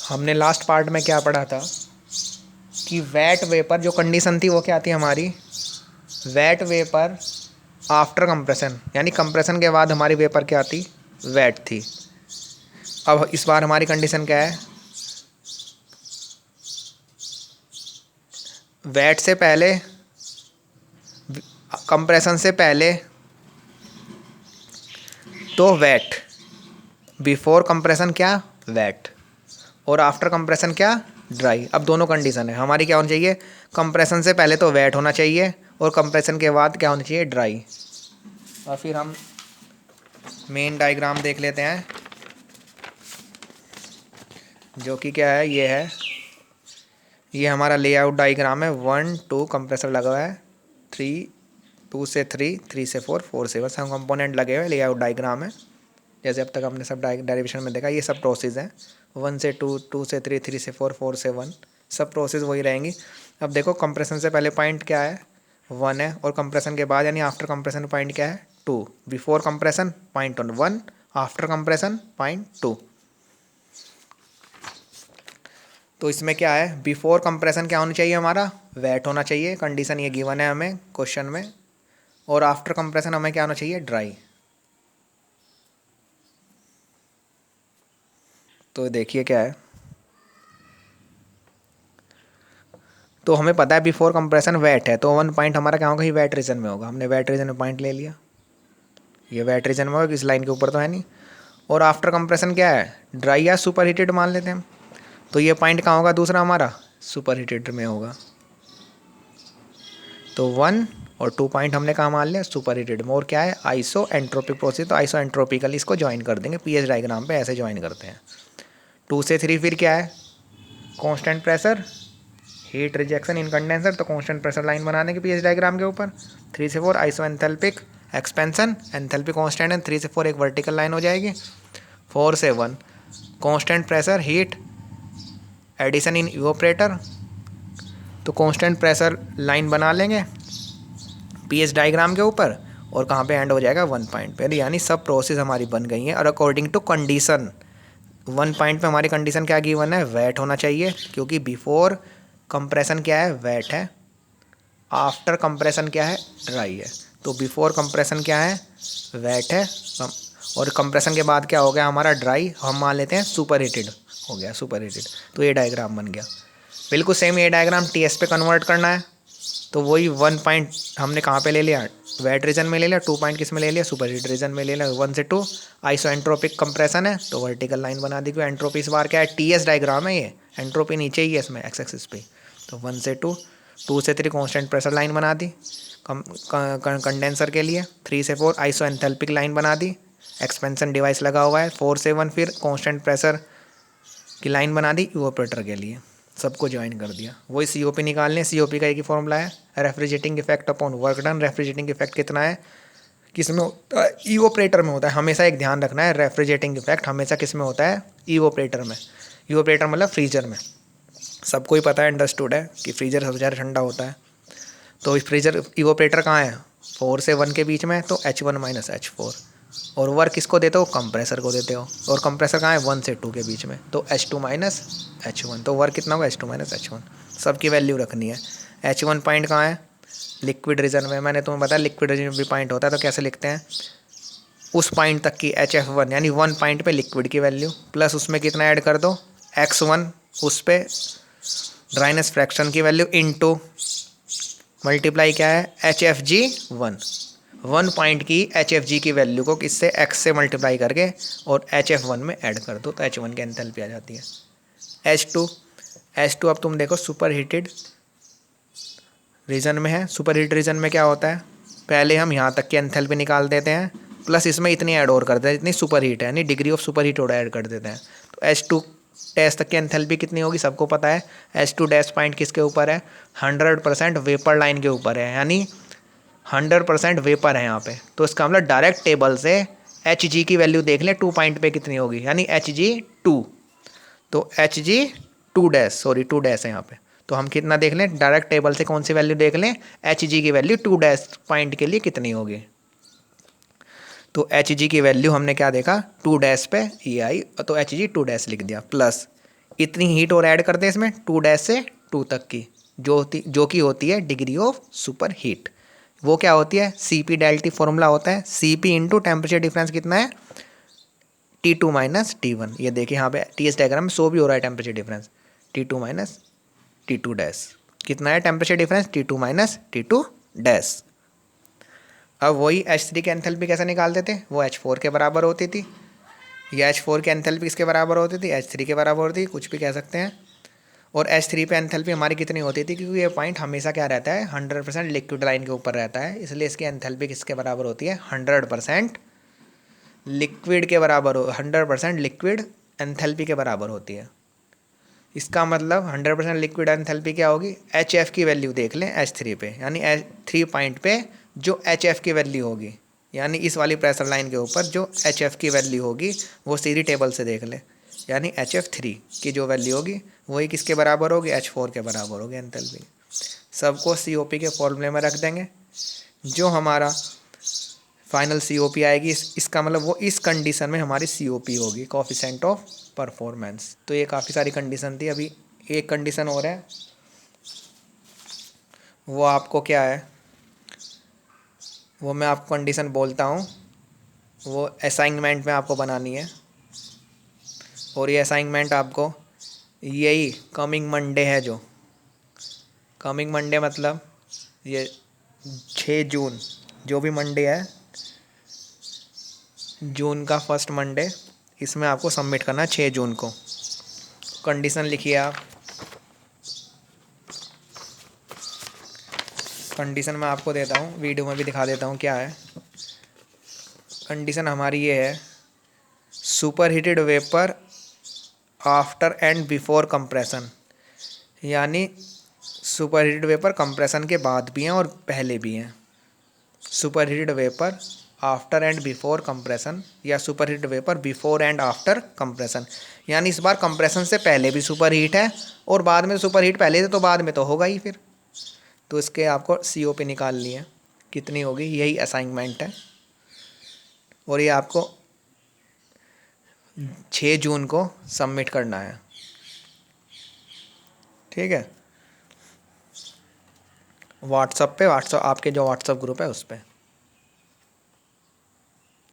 हमने last part में क्या पढ़ा था कि वेट वेपर जो कंडीशन थी वो क्या थी हमारी, वेट वेपर आफ्टर कंप्रेशन, यानी कंप्रेशन के बाद हमारी वेपर क्या थी, वेट थी। अब इस बार हमारी कंडीशन क्या है, वेट से पहले, कंप्रेशन से पहले तो वेट, बिफोर कंप्रेशन क्या, वेट, और आफ्टर कंप्रेशन क्या, ड्राई। अब दोनों कंडीशन है हमारी, क्या होनी चाहिए, कंप्रेशन से पहले तो वेट होना चाहिए और कंप्रेशन के बाद क्या होना चाहिए, ड्राई। और फिर हम मेन डायग्राम देख लेते हैं, जो कि क्या है, ये है, ये हमारा लेआउट डायग्राम है। 1 2 कंप्रेसर लगा हुआ है, 3 2 से 3 3 से 4 4 से 1 सब कंपोनेंट लगे हुए, लेआउट डायग्राम है। जैसे अब तक हमने सब डेरिवेशन में देखा, ये सब प्रोसेस हैं, 1 से 2 2 से 3 3 से 4 4 से 1, सब प्रोसेस वही रहेंगी। अब देखो कंप्रेशन से पहले पॉइंट क्या है, 1 है, और कंप्रेशन के बाद यानी आफ्टर कंप्रेशन पॉइंट क्या है, 2। Before compression point 1, after compression point 2। तो इसमें क्या है, बिफोर कंप्रेशन क्या होना चाहिए हमारा, वेट होना चाहिए, कंडीशन ये गिवन है हमें क्वेश्चन में। और आफ्टर कंप्रेशन हमें क्या होना चाहिए, ड्राई। तो देखिए क्या है, तो हमें पता है बिफोर कंप्रेशन वेट है, तो 1 पॉइंट हमारा क्या होगा, ये वेट रीजन में होगा। हमने वेट रीजन में पॉइंट ले लिया, ये वेट रीजन में होगा, इस लाइन के ऊपर तो है नहीं। और आफ्टर कंप्रेशन क्या है, ड्राई या सुपर हीटेड मान लेते हैं हम, तो ये पॉइंट कहाँ होगा दूसरा हमारा, सुपर हीटेड में होगा। तो 1 और 2 पॉइंट हमने कहाँ मान लिया, सुपर हीटेड में। और क्या है, आइसो एंट्रोपिक प्रोसेस, तो आइसो एंट्रोपिकली इसको ज्वाइन कर देंगे, पीएच डायग्राम पे ऐसे ज्वाइन करते हैं। 2 से 3 फिर क्या है, कांस्टेंट प्रेशर, हीट रिजेक्शन इन कंडेंसर, तो कांस्टेंट प्रेशर लाइन बना देंगे पीएच डायग्राम के ऊपर। 3 से 4 आइसो एंथैल्पिक एक्सपेंशन, एंथैल्पी कांस्टेंट है, 3 से 4 एक वर्टिकल लाइन हो जाएगी। 4 से 1 constant pressure heat addition in evaporator, तो कांस्टेंट प्रेशर लाइन बना लेंगे पीएच डायग्राम के ऊपर, और कहाँ पे एंड हो जाएगा, 1 पॉइंट पे। यानी सब प्रोसेस हमारी बन गई हैं। और अकॉर्डिंग टू कंडीशन 1 पॉइंट पे हमारी कंडीशन क्या गिवन है, वेट होना चाहिए, क्योंकि बिफोर कंप्रेशन क्या है, वेट है, आफ्टर कंप्रेशन क्या है, ड्राई है। तो बिफोर कंप्रेशन क्या है, वेट है, और कंप्रेशन के बाद क्या हो गया हमारा, ड्राई, हम मान लेते हैं सुपर हीटेड हो गया, सुपर हीटेड। तो ये डायग्राम बन गया। बिल्कुल सेम ये डायग्राम टीएस पे कन्वर्ट करना है, तो वही 1 पॉइंट हमने कहाँ पे ले लिया, वेट रीजन में ले लिया, 2 पॉइंट किस में ले लिया, सुपर हीट रीजन में ले लिया। 1 से 2 आइसो एंट्रोपिक कंप्रेशन है, तो वर्टिकल लाइन बना दी। एंट्रोपी इस बार क्या है, टीएस डायग्राम है, ये एंट्रोपी नीचे ही है इसमें एक्स एक्सिस पे। तो 1 से 2 2 से 3 कांस्टेंट प्रेशर लाइन बना दी कंडेंसर के लिए। 3 से 4 आइसो एंथैल्पिक लाइन बना दी, एक्सपेंशन डिवाइस लगा हुआ है। 4 से 1 फिर कांस्टेंट प्रेशर की लाइन बना दी इवोपरेटर के लिए, सबको ज्वाइन कर दिया। वही सीओपी निकालने, सीओपी का एक ही फॉर्मूला है, refrigerating effect upon work done. Refrigerating effect कितना है, किस में होता है, इवोपरेटर में होता है। हमेशा एक ध्यान रखना है, रेफ्रिजरेटिंग इफेक्ट हमेशा किस में होता है, इवोपरेटर में। इवोपरेटर मतलब फ्रीजर में। सबको ही पता है, अंडरस्टूड है कि फ्रीजर सबसे ज़्यादा ठंडा होता है। तो इस फ्रीजर इवोपरेटर कहाँ है, 4 से 1 के बीच में, तो H1 माइनस H4। और वर्क किसको देते हो, कंप्रेसर को देते हो। और कंप्रेसर कहाँ है, 1 से 2 के बीच में, तो H2 माइनस H1। तो वर्क कितना होगा, H2 माइनस H1। सबकी वैल्यू रखनी है। H1 पॉइंट कहाँ है, लिक्विड रीजन में। मैंने तुम्हें बताया लिक्विड रीजन में भी पॉइंट होता है, तो कैसे लिखते हैं, उस पॉइंट तक की HF1 यानी 1 पॉइंट पे लिक्विड की वैल्यू, प्लस उसमें कितना ऐड कर दो, X1 उस पर ड्राइनेस फ्रैक्शन की वैल्यू, इनटू मल्टीप्लाई क्या है, HFG1। 1 पॉइंट की HFG की वैल्यू को किससे, X से मल्टीप्लाई करके और HF1 में ऐड कर दो, तो H1 की एंथैल्पी आ जाती है। H2 अब तुम देखो सुपर हीटेड रीजन में है। सुपर हीट रीजन में क्या होता है, पहले हम यहाँ तक की एंथैल्पी निकाल देते हैं, प्लस इसमें इतनी ऐड और कर देते हैं जितनी सुपर हीट है, यानी डिग्री ऑफ सुपर हीट और ऐड कर देते हैं। तो H2 डैश तक की एंथैल्पी कितनी होगी, सबको पता है। H2 डैश पॉइंट किसके ऊपर है, 100% वेपर लाइन के ऊपर है, यानी 100% वेपर है यहाँ पे। तो इसका मतलब डायरेक्ट टेबल से Hg की वैल्यू देख लें 2 पॉइंट पे कितनी होगी, यानी Hg2। तो Hg2 डैश, सॉरी 2 डैश है यहाँ पे, तो हम कितना देख लें, डायरेक्ट टेबल से कौन सी वैल्यू देख लें, Hg की वैल्यू 2 डैश पॉइंट के लिए कितनी होगी। तो एच जी की वैल्यू हमने क्या देखा, 2 डैश पे ये आई, तो एच जी 2 डैश लिख दिया, प्लस इतनी हीट और ऐड कर दें इसमें 2 डैश से 2 तक की, जो कि होती है डिग्री ऑफ सुपर हीट। वो क्या होती है, सी पी डेल्टी फॉर्मूला होता है C P into temperature difference कितना है, T2 माइनस T1। ये देखिए यहाँ पे टी एस डायग्राम में शो भी हो रहा है temperature difference, T2 minus T2 dash कितना है temperature difference, T2 minus T2 dash. अब वही H3 की एंथैल्पी कैसे निकालते थे, वो H4 के बराबर होती थी, या H4 की एंथैल्पी किसके बराबर होती थी, H3 के बराबर होती थी, कुछ भी कह सकते हैं। और H3 पे एंथैल्पी हमारी कितनी होती थी, क्योंकि ये पॉइंट हमेशा क्या रहता है 100% लिक्विड लाइन के ऊपर रहता है, इसलिए इसकी एंथैल्पी किसके बराबर होती है, 100% लिक्विड के बराबर हो, 100% लिक्विड एंथैल्पी के बराबर होती है। इसका मतलब 100% लिक्विड एंथैल्पी क्या होगी, एच एफ की वैल्यू देख लें H3 पे, यानी H3 पॉइंट पे जो एच एफ की वैल्यू होगी, यानी इस वाली प्रेशर लाइन के ऊपर जो एच एफ की वैल्यू होगी वो सीधी टेबल से देख लें, यानी HF3 की जो वैल्यू होगी वही किसके बराबर होगी, H4 के बराबर होगी एंथैल्पी। सबको COP के फॉर्मूले में रख देंगे, जो हमारा फाइनल COP आएगी इसका मतलब वो इस कंडीशन में हमारी COP होगी, कोफिशिएंट ऑफ परफॉर्मेंस। तो ये काफ़ी सारी कंडीशन थी, अभी एक कंडीशन और है, वो आपको क्या है, वो मैं आपको कंडीशन बोलता हूँ, वो असाइनमेंट में आपको बनानी है। और ये असाइनमेंट आपको यही कमिंग मंडे है, जो कमिंग मंडे मतलब ये 6 जून, जो भी मंडे है जून का फर्स्ट मंडे, इसमें आपको सबमिट करना है 6 जून को। कंडीशन लिखिए आप, कंडीशन मैं आपको देता हूँ, वीडियो में भी दिखा देता हूँ क्या है। कंडीशन हमारी ये है, super heated vapour after and before compression, यानी सुपर हीटेड वेपर कंप्रेशन के बाद भी हैं और पहले भी हैं। Super heated vapour after and before compression, या super heated vapour before and after compression, यानी इस बार कंप्रेशन से पहले भी सुपर हीट है और बाद में सुपर हीट पहले से, तो बाद में तो होगा ही फिर। तो इसके आपको COP निकालनी है, कितनी होगी, यही असाइनमेंट है। और ये आपको 6 जून को सबमिट करना है, ठीक है। व्हाट्सएप पे, व्हाट्सएप आपके जो व्हाट्सएप ग्रुप है उस पर।